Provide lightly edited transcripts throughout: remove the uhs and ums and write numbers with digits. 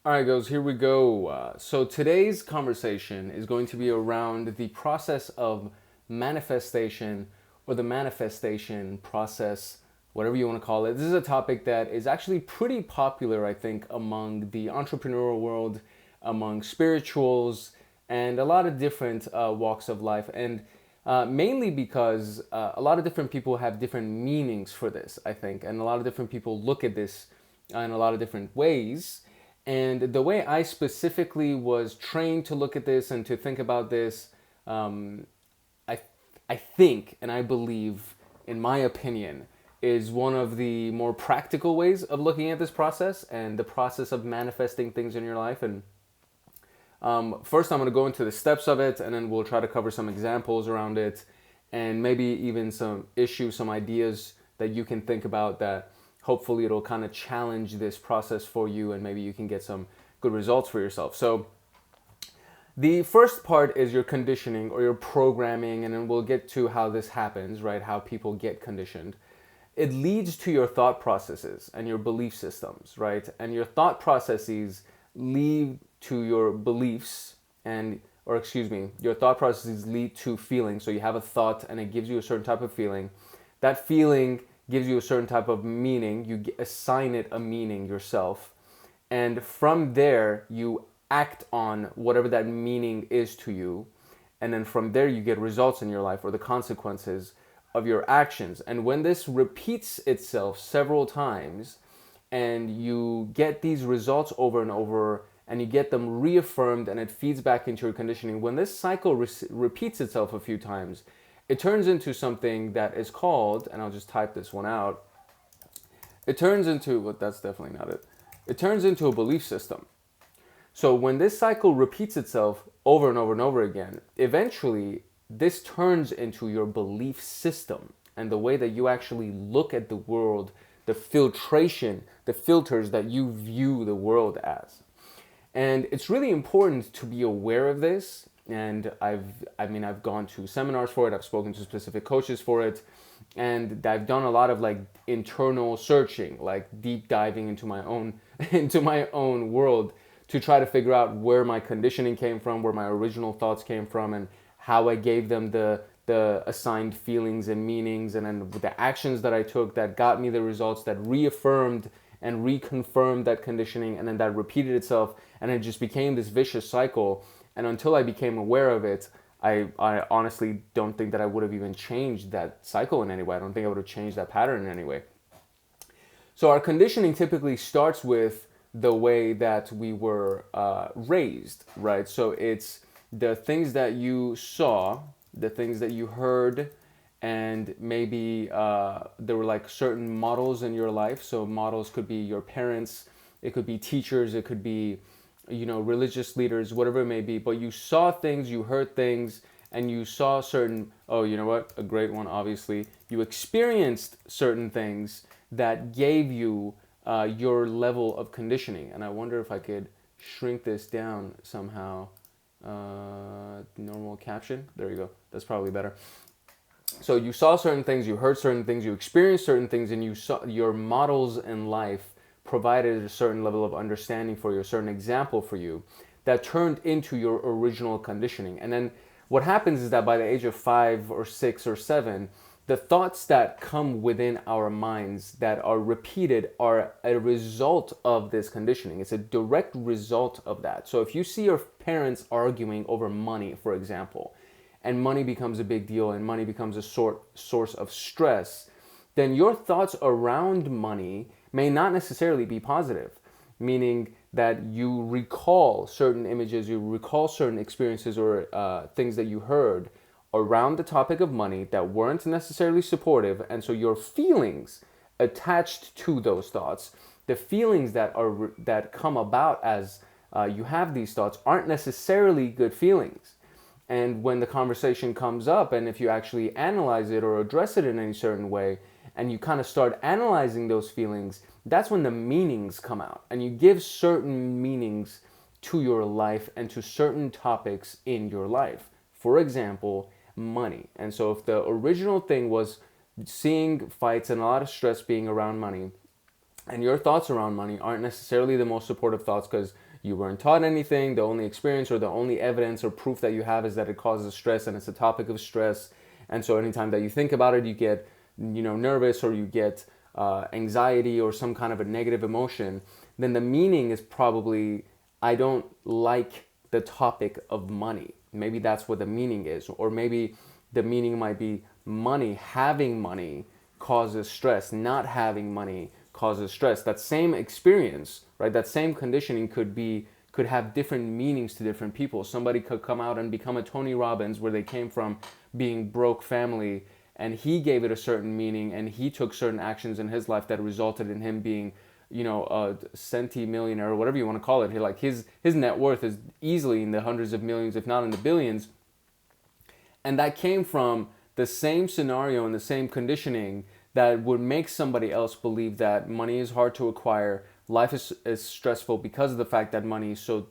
All right, guys, here we go. So today's conversation is going to be around the process of manifestation or the manifestation process, whatever you want to call it. This is a topic that is actually pretty popular, I think, among the entrepreneurial world, among spirituals, and a lot of different walks of life. And mainly because a lot of different people have different meanings for this, I think, and a lot of different people look at this in a lot of different ways. And the way I specifically was trained to look at this and to think about this, um, I, I think and I believe, in my opinion, is one of the more practical ways of looking at this process and the process of manifesting things in your life. And first, I'm going to go into the steps of it, and then we'll try to cover some examples around it, and maybe even some issues, some ideas that you can think about that hopefully it'll kind of challenge this process for you, and maybe you can get some good results for yourself. So the first part is your conditioning or your programming, and then we'll get to how this happens, right? How people get conditioned. It leads to your thought processes and your belief systems, right? And your thought processes lead to your beliefs your thought processes lead to feelings. So you have a thought and it gives you a certain type of feeling. That feeling gives you a certain type of meaning. You assign it a meaning yourself. And from there, you act on whatever that meaning is to you. And then from there, you get results in your life or the consequences of your actions. And when this repeats itself several times and you get these results over and over and you get them reaffirmed and it feeds back into your conditioning, when this cycle repeats itself a few times, it turns into something that is called, and I'll just type this one out, it turns into, well, that's definitely not it. It turns into a belief system. So when this cycle repeats itself over and over and over again, eventually this turns into your belief system and the way that you actually look at the world, the filtration, the filters that you view the world as. And it's really important to be aware of this. And I've gone to seminars for it. I've spoken to specific coaches for it. And I've done a lot of like internal searching, like deep diving into my own, into my own world to try to figure out where my conditioning came from, where my original thoughts came from, and how I gave them the assigned feelings and meanings, and then the actions that I took that got me the results that reaffirmed and reconfirmed that conditioning, and then that repeated itself, and it just became this vicious cycle. And until I became aware of it, I honestly don't think that I would have even changed that cycle in any way. I don't think I would have changed that pattern in any way. So our conditioning typically starts with the way that we were raised, right? So it's the things that you saw, the things that you heard, and maybe there were like certain models in your life. So models could be your parents, it could be teachers, it could be, religious leaders, whatever it may be. But you saw things, you heard things, and you saw certain, oh, you know what? A great one, obviously. You experienced certain things that gave you your level of conditioning. And I wonder if I could shrink this down somehow. Normal caption. There you go. That's probably better. So you saw certain things, you heard certain things, you experienced certain things, and you saw your models in life provided a certain level of understanding for you, a certain example for you that turned into your original conditioning. And then what happens is that by the age of 5 or 6 or 7, the thoughts that come within our minds that are repeated are a result of this conditioning. It's a direct result of that. So if you see your parents arguing over money, for example, and money becomes a big deal and money becomes a source of stress, then your thoughts around money may not necessarily be positive, meaning that you recall certain images, you recall certain experiences or things that you heard around the topic of money that weren't necessarily supportive, and so your feelings attached to those thoughts, the feelings that come about as you have these thoughts aren't necessarily good feelings. And when the conversation comes up, and if you actually analyze it or address it in any certain way, and you kind of start analyzing those feelings, that's when the meanings come out. And you give certain meanings to your life and to certain topics in your life. For example, money. And so if the original thing was seeing fights and a lot of stress being around money, And your thoughts around money aren't necessarily the most supportive thoughts because you weren't taught anything. The only experience or the only evidence or proof that you have is that it causes stress and it's a topic of stress. And so anytime that you think about it, you get, nervous, or you get anxiety or some kind of a negative emotion. Then the meaning is probably, I don't like the topic of money. Maybe that's what the meaning is. Or maybe the meaning might be money, having money causes stress, not having money causes stress. That same experience, right? That same conditioning could have different meanings to different people. Somebody could come out and become a Tony Robbins where they came from being broke family, and he gave it a certain meaning, and he took certain actions in his life that resulted in him being, a centimillionaire, or whatever you want to call it. Like his net worth is easily in the hundreds of millions, if not in the billions. And that came from the same scenario and the same conditioning that would make somebody else believe that money is hard to acquire, life is stressful because of the fact that money is so,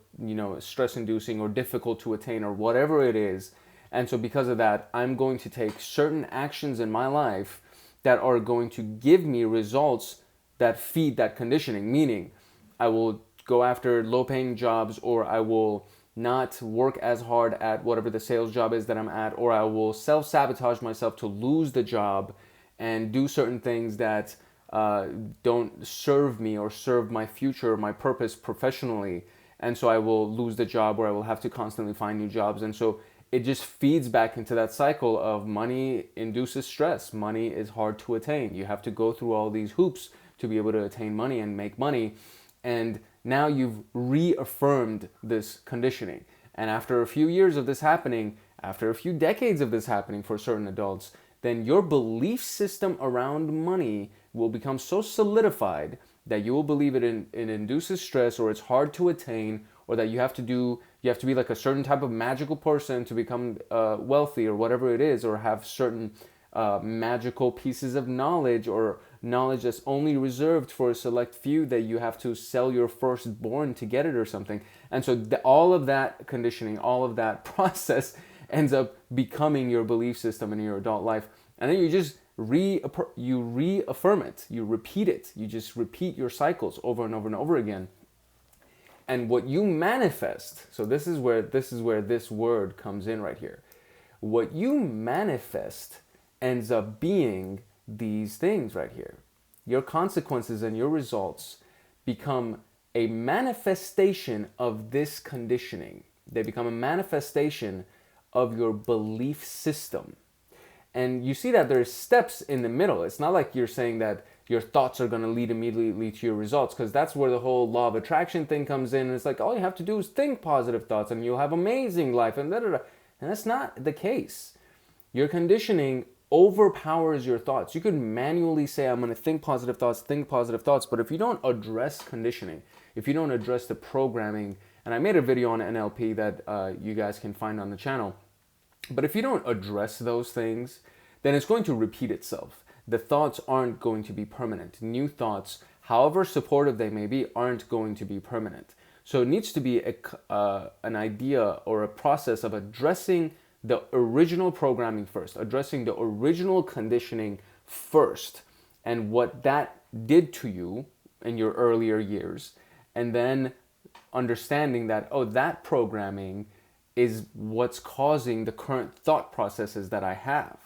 stress inducing or difficult to attain or whatever it is. And so because of that, I'm going to take certain actions in my life that are going to give me results that feed that conditioning. Meaning, I will go after low paying jobs, or I will not work as hard at whatever the sales job is that I'm at, or I will self-sabotage myself to lose the job and do certain things that don't serve me or serve my future or my purpose professionally. And so I will lose the job, or I will have to constantly find new jobs. And so it just feeds back into that cycle of money induces stress. Money is hard to attain. You have to go through all these hoops to be able to attain money and make money. And now you've reaffirmed this conditioning. And after a few years of this happening, after a few decades of this happening for certain adults, then your belief system around money will become so solidified that you will believe it induces stress, or it's hard to attain, or that you have to be like a certain type of magical person to become wealthy, or whatever it is, or have certain magical pieces of knowledge, or knowledge that's only reserved for a select few, that you have to sell your firstborn to get it or something. And so all of that conditioning, all of that process ends up becoming your belief system in your adult life. And then you just reaffirm it, you repeat it, you just repeat your cycles over and over and over again. And what you manifest, so this is where this word comes in right here. What you manifest ends up being these things right here. Your consequences and your results become a manifestation of this conditioning. They become a manifestation of your belief system. And you see that there's steps in the middle. It's not like you're saying that your thoughts are going to lead immediately to your results, because that's where the whole law of attraction thing comes in. It's like all you have to do is think positive thoughts and you'll have amazing life and da-da-da. And that's not the case. Your conditioning overpowers your thoughts. You could manually say, I'm going to think positive thoughts, but if you don't address conditioning, if you don't address the programming, and I made a video on NLP that you guys can find on the channel, but if you don't address those things, then it's going to repeat itself. The thoughts aren't going to be permanent. New thoughts, however supportive they may be, aren't going to be permanent. So it needs to be an idea or a process of addressing the original programming first, addressing the original conditioning first, and what that did to you in your earlier years, and then understanding that, oh, that programming is what's causing the current thought processes that I have.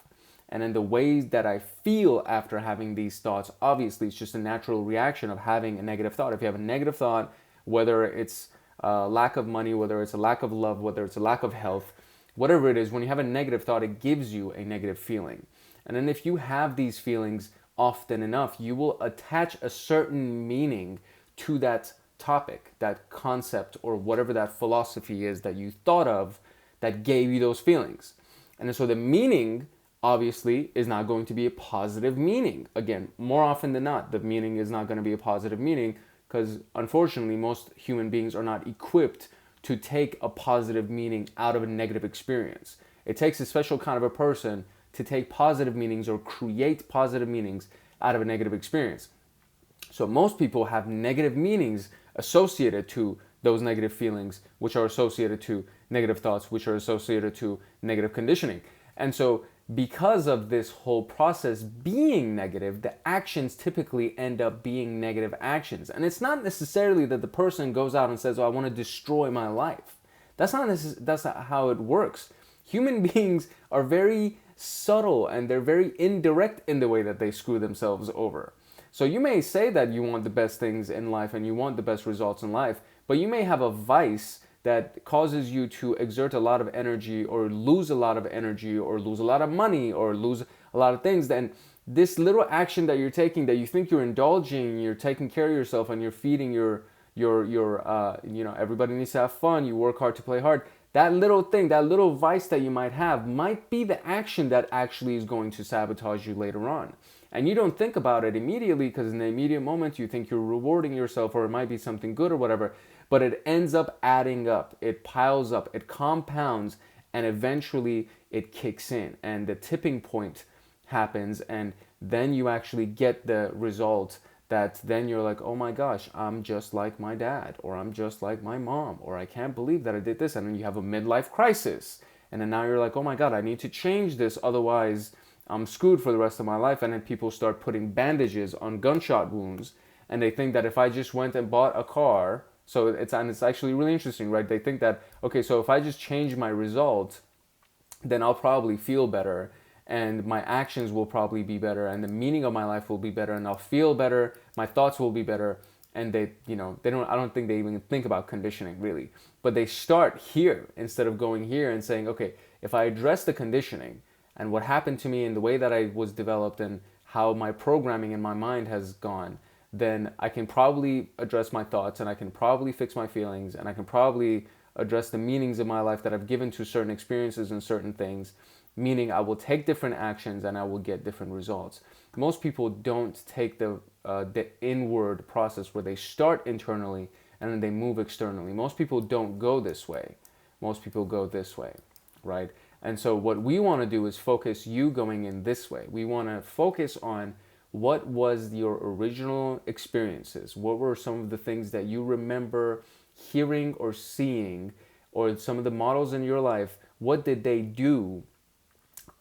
And then the ways that I feel after having these thoughts, obviously it's just a natural reaction of having a negative thought. If you have a negative thought, whether it's a lack of money, whether it's a lack of love, whether it's a lack of health, whatever it is, when you have a negative thought, it gives you a negative feeling. And then if you have these feelings often enough, you will attach a certain meaning to that topic, that concept, or whatever that philosophy is that you thought of that gave you those feelings. And so the meaning obviously is not going to be a positive meaning. Again, more often than not, the meaning is not going to be a positive meaning, because unfortunately most human beings are not equipped to take a positive meaning out of a negative experience. It takes a special kind of a person to take positive meanings or create positive meanings out of a negative experience. So most people have negative meanings associated to those negative feelings, which are associated to negative thoughts, which are associated to negative conditioning. And so because of this whole process being negative, the actions typically end up being negative actions. And it's not necessarily that the person goes out and says, oh, I want to destroy my life. That's not how it works. Human beings are very subtle and they're very indirect in the way that they screw themselves over. So you may say that you want the best things in life and you want the best results in life, but you may have a vice that causes you to exert a lot of energy or lose a lot of energy or lose a lot of money or lose a lot of things. Then this little action that you're taking that you think you're indulging, you're taking care of yourself and you're feeding your everybody needs to have fun, you work hard to play hard. That little thing, that little vice that you might have might be the action that actually is going to sabotage you later on. And you don't think about it immediately because in the immediate moment you think you're rewarding yourself or it might be something good or whatever, but it ends up adding up, it piles up, it compounds, and eventually it kicks in and the tipping point happens, and then you actually get the result that then you're like, oh my gosh, I'm just like my dad, or I'm just like my mom, or I can't believe that I did this. And then you have a midlife crisis. And then now you're like, oh my God, I need to change this. Otherwise, I'm screwed for the rest of my life. And then people start putting bandages on gunshot wounds. And they think that if I just went and bought a car, it's actually really interesting, right? They think that, okay, so if I just change my result, then I'll probably feel better. And my actions will probably be better, and the meaning of my life will be better, and I'll feel better, my thoughts will be better. And I don't think they even think about conditioning really, but they start here instead of going here and saying, okay, if I address the conditioning and what happened to me and the way that I was developed and how my programming in my mind has gone, then I can probably address my thoughts and I can probably fix my feelings and I can probably address the meanings of my life that I've given to certain experiences and certain things. Meaning I will take different actions and I will get different results. Most people don't take the inward process where they start internally and then they move externally. Most people don't go this way. Most people go this way, right? And so what we want to do is focus you going in this way. We want to focus on what was your original experiences. What were some of the things that you remember hearing or seeing, or some of the models in your life? What did they do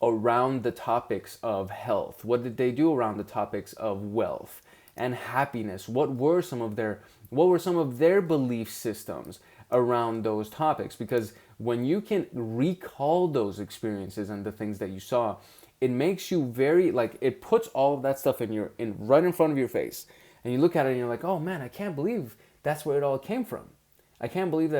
around the topics of health? What did they do around the topics of wealth and happiness? What were some of their belief systems around those topics? Because when you can recall those experiences and the things that you saw, it makes you very, it puts all of that stuff right in front of your face. And you look at it and you're like, oh man, I can't believe that's where it all came from. I can't believe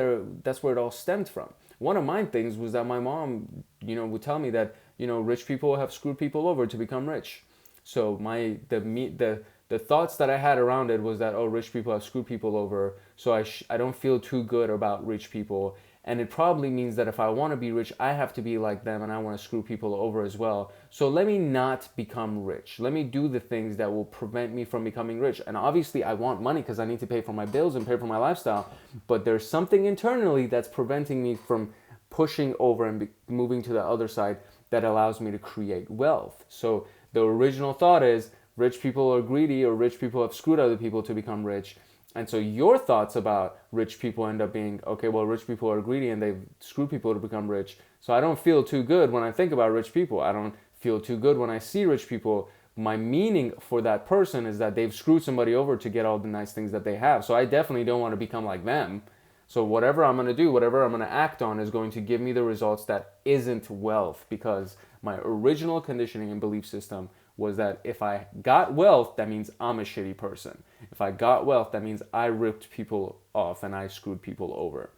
that's where it all stemmed from. One of my things was that my mom, would tell me that, rich people have screwed people over to become rich. So the thoughts that I had around it was that, oh, rich people have screwed people over, so I don't feel too good about rich people. And it probably means that if I want to be rich, I have to be like them and I want to screw people over as well. So let me not become rich. Let me do the things that will prevent me from becoming rich. And obviously I want money because I need to pay for my bills and pay for my lifestyle. But there's something internally that's preventing me from pushing over and moving to the other side that allows me to create wealth. So the original thought is rich people are greedy, or rich people have screwed other people to become rich. And so your thoughts about rich people end up being, okay, well, rich people are greedy and they've screwed people to become rich. So I don't feel too good when I think about rich people. I don't feel too good when I see rich people. My meaning for that person is that they've screwed somebody over to get all the nice things that they have. So I definitely don't want to become like them. So whatever I'm going to do, whatever I'm going to act on is going to give me the results that isn't wealth, because my original conditioning and belief system was that if I got wealth, that means I'm a shitty person. If I got wealth, that means I ripped people off and I screwed people over.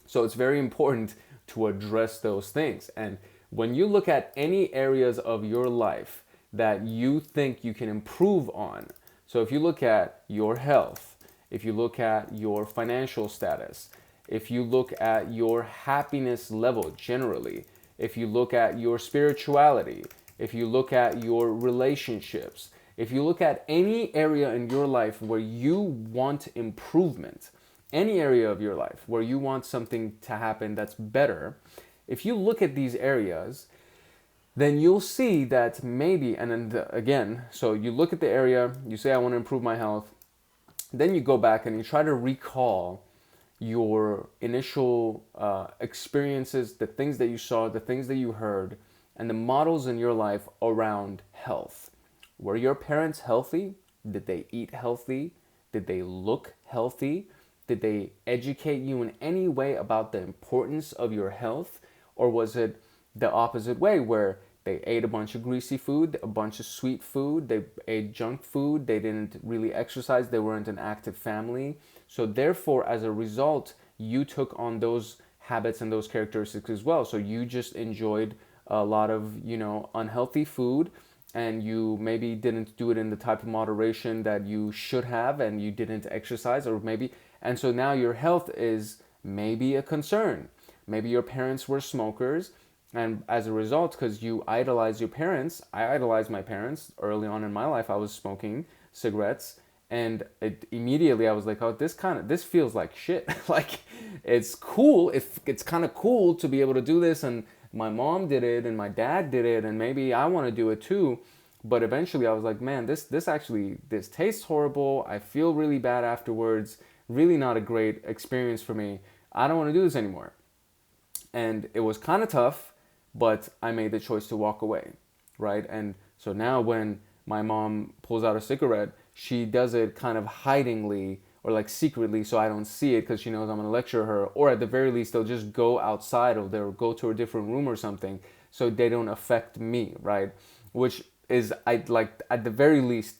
So it's very important to address those things. And when you look at any areas of your life that you think you can improve on, so if you look at your health, if you look at your financial status, if you look at your happiness level generally, if you look at your spirituality, if you look at your relationships, if you look at any area in your life where you want improvement, any area of your life where you want something to happen that's better, if you look at these areas, then you'll see that maybe, and then again, so you look at the area, you say, I want to improve my health, then you go back and you try to recall your initial experiences, the things that you saw, the things that you heard, and the models in your life around health. Were your parents healthy? Did they eat healthy? Did they look healthy? Did they educate you in any way about the importance of your health? Or was it the opposite way where they ate a bunch of greasy food, a bunch of sweet food, they ate junk food, they didn't really exercise, they weren't an active family. So therefore, as a result, you took on those habits and those characteristics as well. So you just enjoyed a lot of, unhealthy food, and you maybe didn't do it in the type of moderation that you should have, and you didn't exercise, or maybe, and so now your health is maybe a concern. Maybe your parents were smokers, and as a result, because you idolize your parents, I idolized my parents early on in my life. I was smoking cigarettes, and immediately I was like, oh, this feels like shit. Like, it's cool. It's kind of cool to be able to do this, and my mom did it, and my dad did it, and maybe I want to do it too. But eventually, I was like, man, this tastes horrible. I feel really bad afterwards. Really not a great experience for me. I don't want to do this anymore. And it was kind of tough, but I made the choice to walk away, right? And so now when my mom pulls out a cigarette, she does it kind of hidingly or like secretly, so I don't see it, because she knows I'm going to lecture her. Or at the very least, they'll just go outside, or they'll go to a different room or something, so they don't affect me, right? Which is, I'd like, at the very least,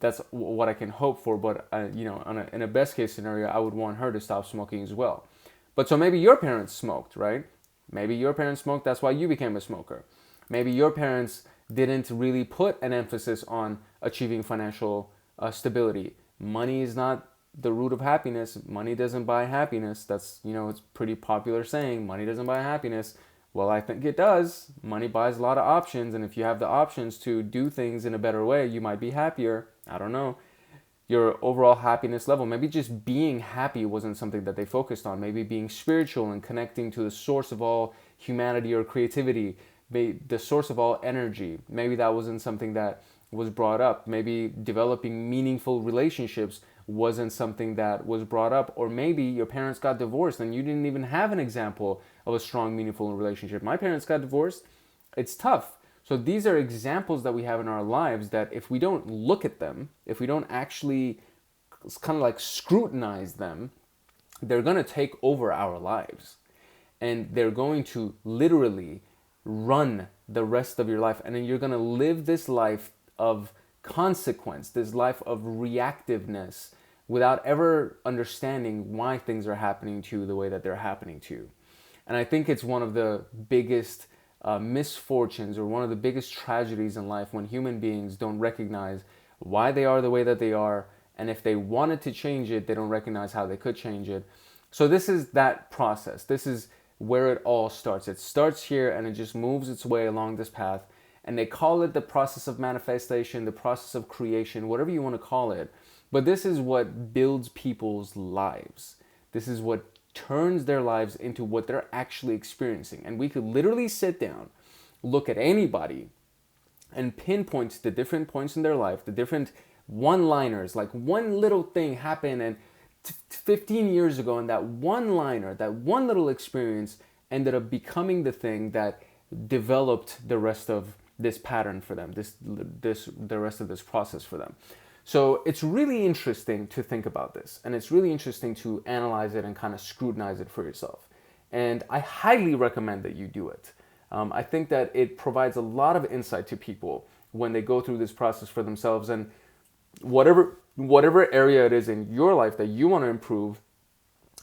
that's what I can hope for. But in a best case scenario, I would want her to stop smoking as well. But so maybe your parents smoked, right? Maybe your parents smoked, that's why you became a smoker. Maybe your parents didn't really put an emphasis on achieving financial stability. Money is not the root of happiness. Money doesn't buy happiness. That's, it's pretty popular saying, money doesn't buy happiness. Well, I think it does. Money buys a lot of options, and if you have the options to do things in a better way, you might be happier. I don't know. Your overall happiness level. Maybe just being happy wasn't something that they focused on. Maybe being spiritual and connecting to the source of all humanity or creativity, the source of all energy. Maybe that wasn't something that was brought up. Maybe developing meaningful relationships wasn't something that was brought up. Or maybe your parents got divorced and you didn't even have an example of a strong, meaningful relationship. My parents got divorced. It's tough. So these are examples that we have in our lives that if we don't look at them, if we don't actually kind of like scrutinize them, they're going to take over our lives. And they're going to literally run the rest of your life. And then you're going to live this life of consequence, this life of reactiveness, without ever understanding why things are happening to you the way that they're happening to you. And I think it's one of the biggest misfortunes, or one of the biggest tragedies in life, when human beings don't recognize why they are the way that they are, and if they wanted to change it, they don't recognize how they could change it. So this is that process. This is where it all starts. It starts here and it just moves its way along this path, and they call it the process of manifestation, the process of creation, whatever you want to call it. But this is what builds people's lives. This is what turns their lives into what they're actually experiencing. And we could literally sit down, look at anybody, and pinpoint the different points in their life, the different one-liners, like one little thing happened and 15 years ago, and that one-liner, that one little experience ended up becoming the thing that developed the rest of this pattern for them, the rest of this process for them. So it's really interesting to think about this, and it's really interesting to analyze it and kind of scrutinize it for yourself. And I highly recommend that you do it. I think that it provides a lot of insight to people when they go through this process for themselves, and whatever area it is in your life that you want to improve,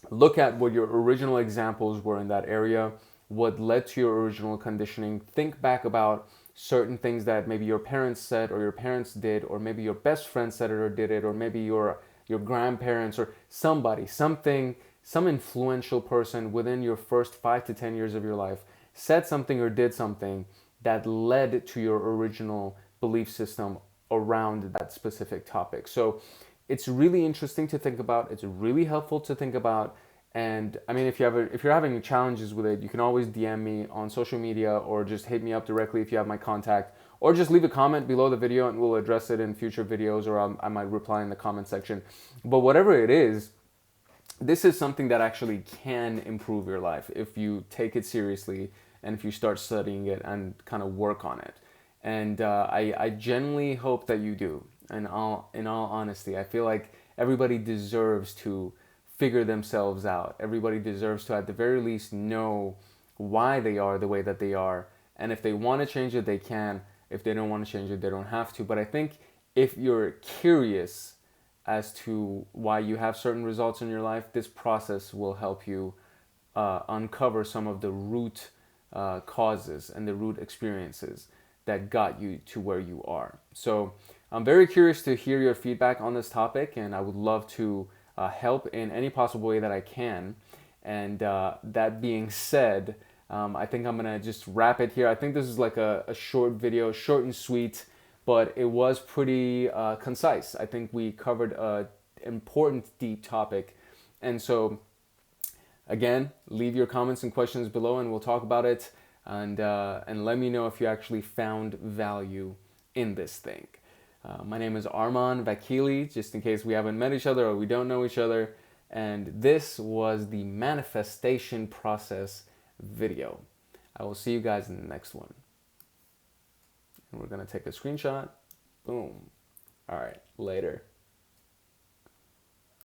look at what your original examples were in that area, what led to your original conditioning. Think back about certain things that maybe your parents said or your parents did, or maybe your best friend said it or did it, or maybe your grandparents or somebody, something, some influential person within your first 5 to 10 years of your life said something or did something that led to your original belief system around that specific topic. So it's really interesting to think about. It's really helpful to think about. And I mean, if you're having challenges with it, you can always DM me on social media, or just hit me up directly if you have my contact, or just leave a comment below the video and we'll address it in future videos, or I might reply in the comment section. But whatever it is, this is something that actually can improve your life if you take it seriously and if you start studying it and kind of work on it. And I genuinely hope that you do. And in all honesty, I feel like everybody deserves to figure themselves out. Everybody deserves to, at the very least, know why they are the way that they are. And if they want to change it, they can. If they don't want to change it, they don't have to. But I think if you're curious as to why you have certain results in your life, this process will help you uncover some of the root causes and the root experiences that got you to where you are. So I'm very curious to hear your feedback on this topic, and I would love to help in any possible way that I can. And that being said, I think I'm gonna just wrap it here. I think this is like a short video, short and sweet, but it was pretty concise. I think we covered an important, deep topic. And so, again, leave your comments and questions below and we'll talk about it. And let me know if you actually found value in this thing. My name is Arman Vakili, just in case we haven't met each other or we don't know each other. And this was the manifestation process video. I will see you guys in the next one. And we're going to take a screenshot. Boom. All right, later.